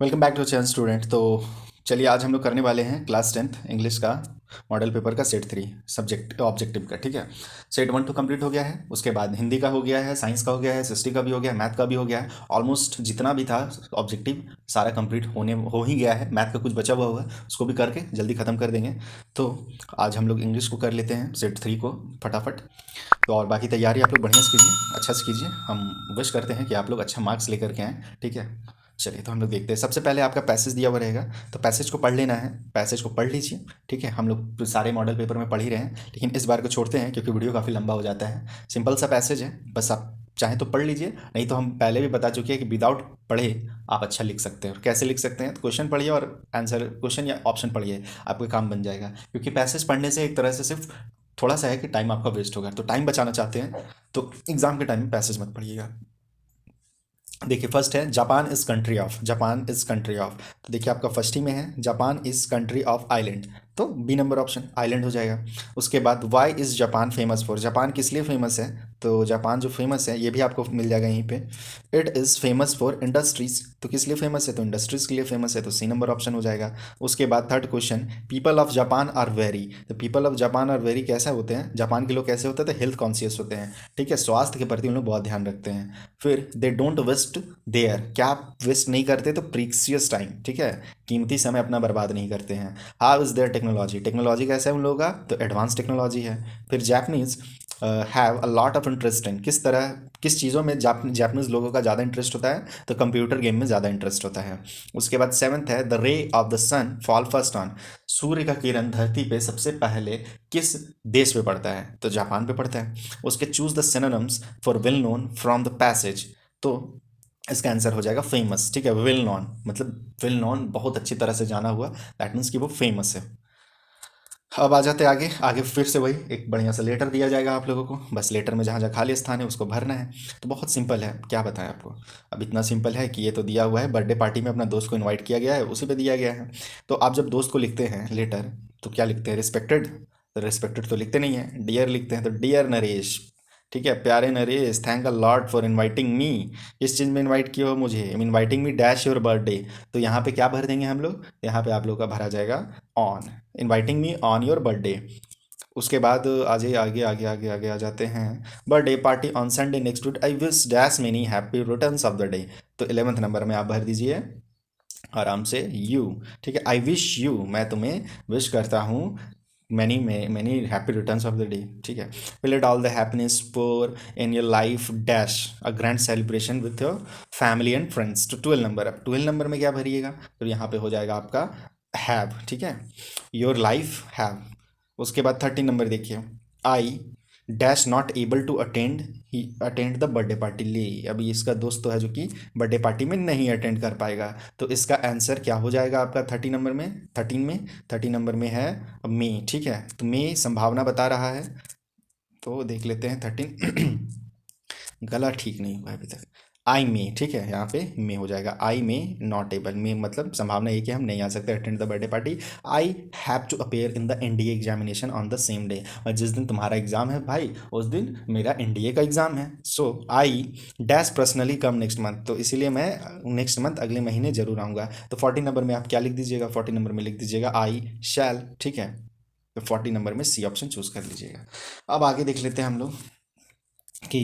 Welcome back to channel student. तो चलिए आज हम लोग करने वाले हैं क्लास 10th इंग्लिश का मॉडल पेपर का सेट 3 सब्जेक्ट ऑब्जेक्टिव का। ठीक है, सेट 1 तो कंप्लीट हो गया है, उसके बाद हिंदी का हो गया है, साइंस का हो गया है, हिस्ट्री का भी हो गया है, मैथ का भी हो गया है। ऑलमोस्ट जितना भी था ऑब्जेक्टिव सारा कंप्लीट हो ही गया है। मैथ का कुछ बचा हुआ है, उसको भी करके जल्दी ख़त्म कर देंगे। तो आज हम लोग इंग्लिश को कर लेते हैं, सेट 3 को फटाफट। तो और बाकी तैयारी आप लोग बढ़िया से कीजिए, अच्छा से कीजिए। हम विश करते हैं कि आप लोग अच्छा मार्क्स लेकर के आएँ। ठीक है, चलिए तो हम लोग देखते हैं। सबसे पहले आपका पैसेज दिया हुआ रहेगा, तो पैसेज को पढ़ लेना है, पैसेज को पढ़ लीजिए। ठीक है, हम लोग तो सारे मॉडल पेपर में पढ़ ही रहे हैं, लेकिन इस बार को छोड़ते हैं क्योंकि वीडियो काफ़ी लंबा हो जाता है। सिंपल सा पैसेज है, बस आप चाहें तो पढ़ लीजिए, नहीं तो हम पहले भी बता चुके हैं कि विदाउट पढ़े आप अच्छा लिख सकते हैं। और कैसे लिख सकते हैं, तो क्वेश्चन पढ़िए और आंसर क्वेश्चन या ऑप्शन पढ़िए, आपका काम बन जाएगा। क्योंकि पैसेज पढ़ने से एक तरह से सिर्फ थोड़ा सा है कि टाइम आपका वेस्ट होगा, तो टाइम बचाना चाहते हैं तो एग्जाम के टाइम में पैसेज मत पढ़िएगा। देखिए फर्स्ट है Japan is country of, Japan is country of. तो देखिए आपका फर्स्ट ही में है Japan is country of island, तो बी नंबर ऑप्शन आइलैंड हो जाएगा। उसके बाद why is Japan famous for, Japan किस लिए फेमस है, तो जापान जो फेमस है ये भी आपको मिल जाएगा यहीं पे। It is famous for industries, तो किस लिए फेमस है, तो इंडस्ट्रीज के लिए फेमस है, तो सी नंबर ऑप्शन हो जाएगा। उसके बाद third question people of Japan are very, तो people of Japan are very कैसा होते हैं, जापान के लोग कैसे होते हैं, तो हेल्थ कॉन्शियस होते हैं। ठीक है, स्वास्थ्य के प्रति उन लोग बहुत ध्यान रखते हैं। फिर दे डोंट वेस्ट देयर, क्या आप वेस्ट नहीं करते, तो प्रीसियस टाइम, ठीक है, कीमती समय अपना बर्बाद नहीं करते हैं। How is there technology, technology कैसा है उन लोगों का, तो एडवांस टेक्नोलॉजी है। फिर Japanese have a lot of interest in, किस तरह किस चीज़ों में जापनीज लोगों का ज़्यादा इंटरेस्ट होता है, तो कंप्यूटर गेम में ज़्यादा इंटरेस्ट होता है। उसके बाद सेवन्थ है the ray of the sun fall first on, सूर्य का किरण धरती पे सबसे पहले किस देश पे पड़ता है, तो जापान पे पड़ता है। उसके choose the synonyms for well known from the passage, तो इसका आंसर हो जाएगा फेमस। ठीक है, वेल नॉन मतलब वेल नॉन बहुत अच्छी तरह से जाना हुआ, दैट मीन्स कि वो फेमस है। अब आ जाते हैं आगे, आगे फिर से वही एक बढ़िया सा लेटर दिया जाएगा आप लोगों को, बस लेटर में जहाँ जहाँ खाली स्थान है उसको भरना है। तो बहुत सिंपल है, क्या बताएं आपको। अब इतना सिंपल है कि ये तो दिया हुआ है, बर्थडे पार्टी में अपना दोस्त को इनवाइट किया गया है, उसी पे दिया गया है। तो आप जब दोस्त को लिखते हैं लेटर, तो क्या लिखते हैं, रिस्पेक्टेड, तो रिस्पेक्टेड तो लिखते नहीं है, डियर लिखते हैं, तो डियर नरेश। ठीक है, प्यारे Naresh, thank a lot for inviting me, इस चीज़ में इनवाइट किए हो मुझे, inviting me dash your birthday. तो यहाँ पे क्या भर देंगे हम लोग, यहाँ पे आप लोग का भरा जाएगा on, inviting me on your birthday. उसके बाद आज आगे आगे आगे आगे आ जाते हैं, birthday party on Sunday next week, I wish dash many happy returns of the day. तो 11th नंबर में आप भर दीजिए आराम से यू। ठीक है, आई विश यू, मैं तुम्हें विश करता हूँ many many happy returns of the day. ठीक है, will it all the happiness for in your life dash a grand celebration with your family and friends. तो 12 नंबर, अब 12 नंबर में क्या भरिएगा, तो यहाँ पे हो जाएगा आपका हैव। ठीक है, योर लाइफ हैव। उसके बाद 13 नंबर देखिए, I dash not able to attend ही अटेंड द बर्थडे पार्टी, ले अभी इसका दोस्त तो है जो कि बर्थडे पार्टी में नहीं अटेंड कर पाएगा। तो इसका आंसर क्या हो जाएगा आपका 30 नंबर में, 13 में, 30 नंबर में है मे। ठीक है, तो मे संभावना बता रहा है, तो देख लेते हैं 13 गला ठीक नहीं हुआ है अभी तक, आई मे। ठीक है, यहाँ पे मे हो जाएगा, आई मे नॉट एबल, मे मतलब संभावना ये कि हम नहीं आ सकते attend the birthday party. I have to appear in the NDA examination on the same day, और जिस दिन तुम्हारा एग्जाम है भाई उस दिन मेरा एनडीए का एग्जाम है। So I dash personally come next month, तो इसीलिए मैं नेक्स्ट मंथ अगले महीने जरूर आऊँगा। तो 40 नंबर में आप क्या लिख दीजिएगा, 40 नंबर में लिख दीजिएगा आई शैल। ठीक है, तो 40 नंबर में सी ऑप्शन चूज कर लीजिएगा। अब आगे देख लेते हैं हम लोग कि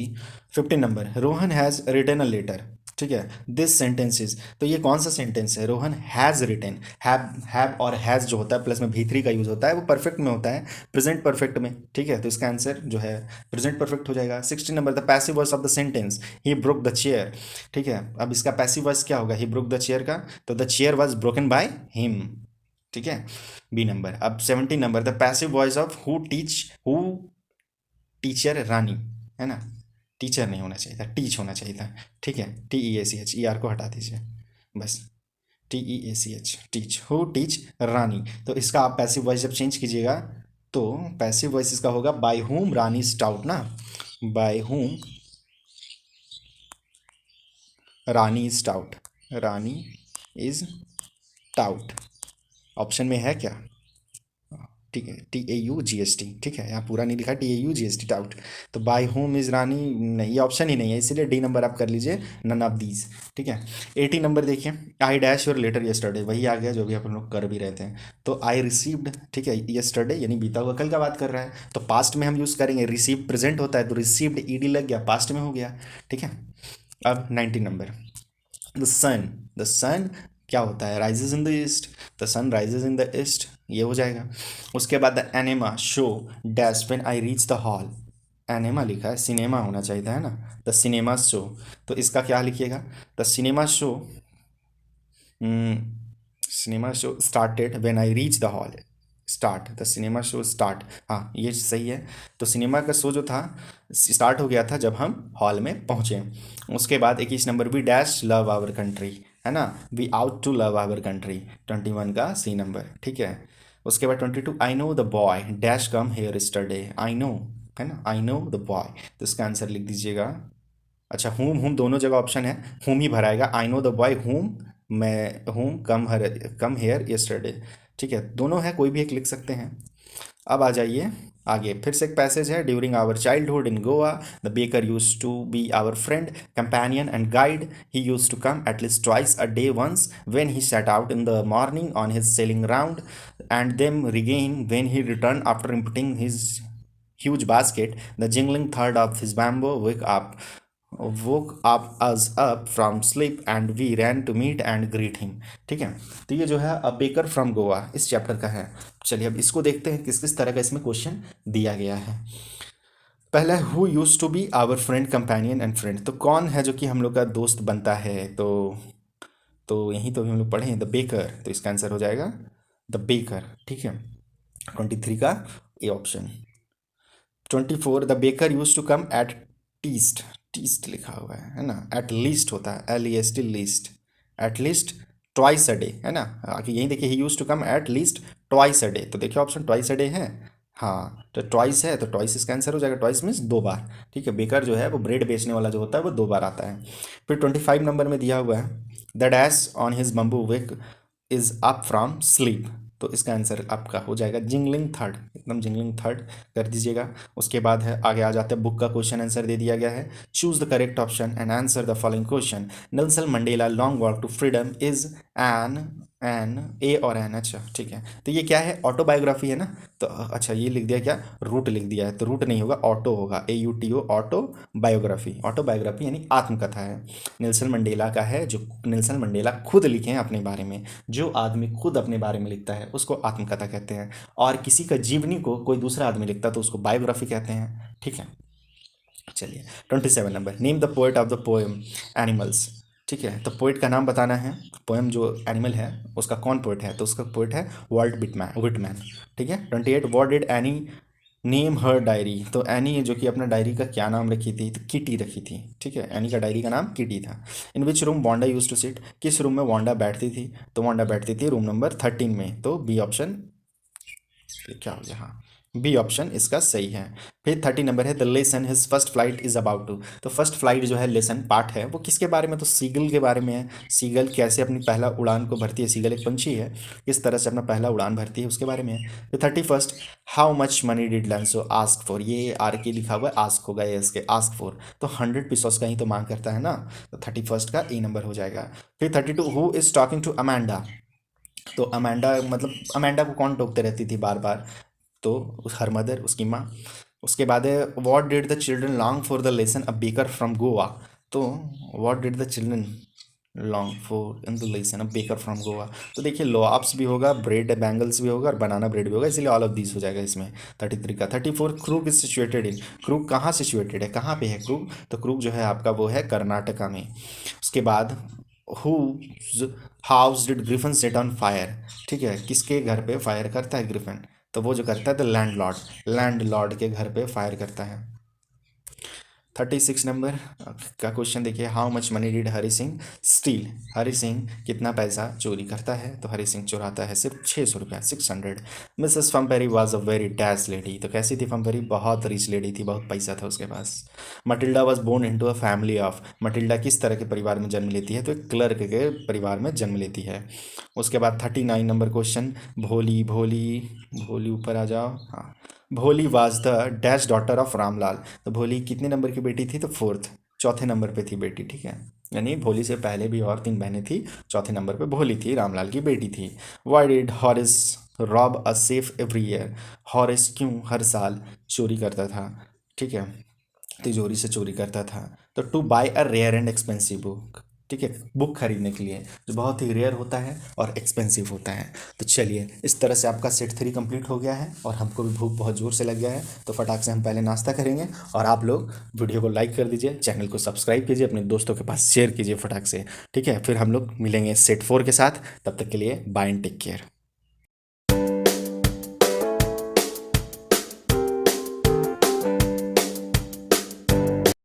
15 number, Rohan has written a letter. ठीक है, दिस सेंटेंसेस, तो ये कौन सा सेंटेंस है, रोहन हैज़ रिटन, हैव और हैज़ जो होता है प्लस में भी3 का यूज़ होता है, वो परफेक्ट में होता है, प्रेजेंट परफेक्ट में। ठीक है, तो इसका आंसर जो है प्रेजेंट परफेक्ट हो जाएगा। 16 number, the passive voice of the sentence he broke the chair. ठीक है, अब इसका पैसिव वॉइस क्या होगा, ही ब्रोक द चेयर का, तो the chair was broken by him. ठीक है, बी नंबर। अब 17 number, the passive voice of who teacher रानी, है ना, टीचर नहीं होना चाहिए था, टीच होना चाहिए था। ठीक है, TEACH को हटा दीजिए बस, TEACH टीच, हु टीच रानी। तो इसका आप पैसिव वॉइस जब चेंज कीजिएगा, तो पैसिव वॉइस इसका होगा बाय हुम रानी स्टाउट ना, by whom Rani stout, Rani is taut. Option में है क्या, ठीक है, TAUGST, ठीक है, यहाँ पूरा नहीं लिखा, TAUGST, टाउट। तो बाय होम इज रानी, नहीं, ये ऑप्शन ही नहीं है, इसीलिए डी नंबर आप कर लीजिए, नन ऑफ दीज। ठीक है, 80 नंबर देखिए, I dash your letter yesterday, वही आ गया जो भी अपन लोग कर भी रहे थे। तो आई रिसीव्ड, ठीक है, यस्टरडे यानी बीता हुआ कल का बात कर रहा है, तो पास्ट में हम यूज़ करेंगे, रिसीव प्रेजेंट होता है तो रिसीव्ड ईडी लग गया, पास्ट में हो गया। ठीक है, अब 90 number, the sun, the sun क्या होता है, rises in the east, the sun rises in the east, ये हो जाएगा। उसके बाद the enema show dash when I reach the hall, enema लिखा है, सिनेमा होना चाहिए था, है ना, द सिनेमा शो, तो इसका क्या लिखिएगा, the cinema show, cinema show started when I reach the hall, start, the cinema show start, हाँ ये सही है। तो सिनेमा का शो जो था स्टार्ट हो गया था जब हम हॉल में पहुँचे। उसके बाद 21 number, we dash love our country, है ना, we ought to love our country, 21 का सी नंबर। ठीक है, उसके बाद 22, I know the boy dash come here yesterday, I know, है ना, आई नो द बॉय, तो इसका आंसर लिख दीजिएगा। अच्छा, हुम दोनों जगह ऑप्शन है, हुम ही भराएगा, आई नो द बॉय हुम, मैं हुम कम हेयर यस्टरडे। ठीक है, दोनों है, कोई भी एक लिख सकते हैं। अब आ जाइए आगे, फिर से एक पैसेज है, during our childhood in Goa the baker use to be our friend companion and guide, he use to come at least twice a day, once when he set out in the morning on his selling round and then again when he return after emptying his huge basket, the jingling thud of his bamboo woke up us up from sleep and we ran to meet and greet him। ठीक है, तो ये जो है अ baker from Goa इस chapter का है। चलिए अब इसको देखते हैं किस किस तरह का इसमें क्वेश्चन दिया गया है। पहला है who use to be our friend companion and friend, तो कौन है जो कि हम लोग का दोस्त बनता है, तो यहीं तो हम लोग पढ़े हैं, द बेकर, तो इसका आंसर हो जाएगा द बेकर। ठीक है, 23 का A option. 24, the baker use to come at टीस्ट, टीस्ट लिखा हुआ है ना, एट लीस्ट होता है, LEST, least, at least twice a day, है ना, आगे यहीं देखिए, he use to come at least twice a day, तो देखिए ऑप्शन ट्वाइस अ डे है, हाँ, तो ट्वाइस है, तो ट्वाइस इसका आंसर हो जाएगा, ट्वाइस मीन्स दो बार। ठीक है, बेकर जो है वो ब्रेड बेचने वाला जो होता है वो दो बार आता है। फिर 25 नंबर में दिया हुआ है, the dash on his bamboo woke us up from sleep, तो इसका आंसर आपका हो जाएगा जिंगलिंग थर्ड, एकदम जिंगलिंग थर्ड कर दीजिएगा। उसके बाद है आगे आ जाते हैं, बुक का क्वेश्चन आंसर दे दिया गया है, choose the correct option and answer the following question, Nelson Mandela long walk to freedom is an a और एन, अच्छा ठीक है, तो ये क्या है, ऑटोबायोग्राफी है ना, तो अच्छा ये लिख दिया, क्या रूट लिख दिया है, तो रूट नहीं होगा, ऑटो होगा, AUTO, ऑटो बायोग्राफी, ऑटोबायोग्राफी यानी आत्मकथा है, नेल्सन मंडेला का है, जो नेल्सन मंडेला खुद लिखे हैं अपने बारे में, जो आदमी खुद अपने बारे में लिखता है उसको आत्मकथा कहते हैं, और किसी का जीवनी को कोई दूसरा आदमी लिखता है तो उसको बायोग्राफी कहते हैं। ठीक है, चलिए 27 number, name the poet of the poem animals, ठीक है, तो पोएट का नाम बताना है, पोएम जो एनिमल है उसका कौन पोएट है, तो उसका पोएट है वॉल्ट विटमैन। ठीक है, 28, what did any name her diary, तो एनी जो कि अपना डायरी का क्या नाम रखी थी, तो किटी रखी थी। ठीक है, एनी का डायरी का नाम किटी था। In which room Wanda use to sit, किस रूम में वांडा बैठती थी, तो वांडा बैठती थी रूम नंबर 13 में, तो बी ऑप्शन क्या हो गया, हाँ बी ऑप्शन इसका सही है। फिर 30 नंबर है, the lesson his first flight is about to, तो फर्स्ट फ्लाइट जो है लेसन पार्ट है वो किसके बारे में, तो सीगल के बारे में है, सीगल कैसे अपनी पहला उड़ान को भरती है, सीगल एक पंछी है, किस तरह से अपना पहला उड़ान भरती है उसके बारे में है। फिर 31, how much money did Lencho ask for, ये आर के लिखा हुआ है, आस्क होगा ये इसके, आस्क फॉर, तो 100 पीसोस का ही तो मांग करता है ना, तो 31 का ए नंबर हो जाएगा। फिर 32, who is talking to Amanda, तो अमेंडा मतलब अमेंडा को कौन टोकते रहती थी बार बार, तो उस हर मदर उसकी माँ। उसके बाद है, what did the children long for the lesson a baker from Goa, तो what did the children long for in the lesson a baker from Goa, तो देखिए लॉप्स भी होगा, ब्रेड बैंगल्स भी होगा और बनाना ब्रेड भी होगा, इसलिए ऑल ऑफ दिस हो जाएगा इसमें। 33 का। 34, Krug is situated in, Krug कहाँ सिचुएटेड है, कहाँ पे है क्रूग, तो क्रूग जो है आपका वो है कर्नाटका में। उसके बाद who house did Griffin set on fire, ठीक है, किसके घर पे फायर करता है ग्रिफन, तो वो जो करता है द लैंडलॉर्ड, लैंडलॉर्ड के घर पे फायर करता है। 36 नंबर का क्वेश्चन देखिए, how much money did Hari Singh steal. Hari Singh कितना पैसा चोरी करता है, तो हरी सिंह चुराता है सिर्फ 600 रुपया, 600। Mrs Pumphrey was a very dash lady, तो कैसी थी फम्पेरी, बहुत रिच लेडी थी, बहुत पैसा था उसके पास। Matilda was born into a family of, Matilda किस तरह के परिवार में जन्म लेती है, तो एक क्लर्क के परिवार में जन्म लेती है। उसके बाद 39 नंबर क्वेश्चन, भोली भोली भोली ऊपर आ जाओ, हाँ, भोली was the dash daughter of Ramlal, तो भोली कितने नंबर की बेटी थी, तो फोर्थ, चौथे नंबर पे थी बेटी, ठीक है। यानी भोली से पहले भी और 3 बहनें थी, चौथे नंबर पे भोली थी, रामलाल की बेटी थी। Why did Horace rob a safe every year, Horace क्यों हर साल चोरी करता था, ठीक है, तिजोरी से चोरी करता था, तो to buy a rare and expensive book, ठीक है, बुक खरीदने के लिए जो बहुत ही रेयर होता है और एक्सपेंसिव होता है। तो चलिए, इस तरह से आपका सेट 3 कंप्लीट हो गया है और हमको भी भूख बहुत ज़ोर से लग गया है, तो फटाक से हम पहले नाश्ता करेंगे और आप लोग वीडियो को लाइक कर दीजिए, चैनल को सब्सक्राइब कीजिए, अपने दोस्तों के पास शेयर कीजिए फटाक से, ठीक है। फिर हम लोग मिलेंगे सेट 4 के साथ, तब तक के लिए बाय एंड टेक केयर।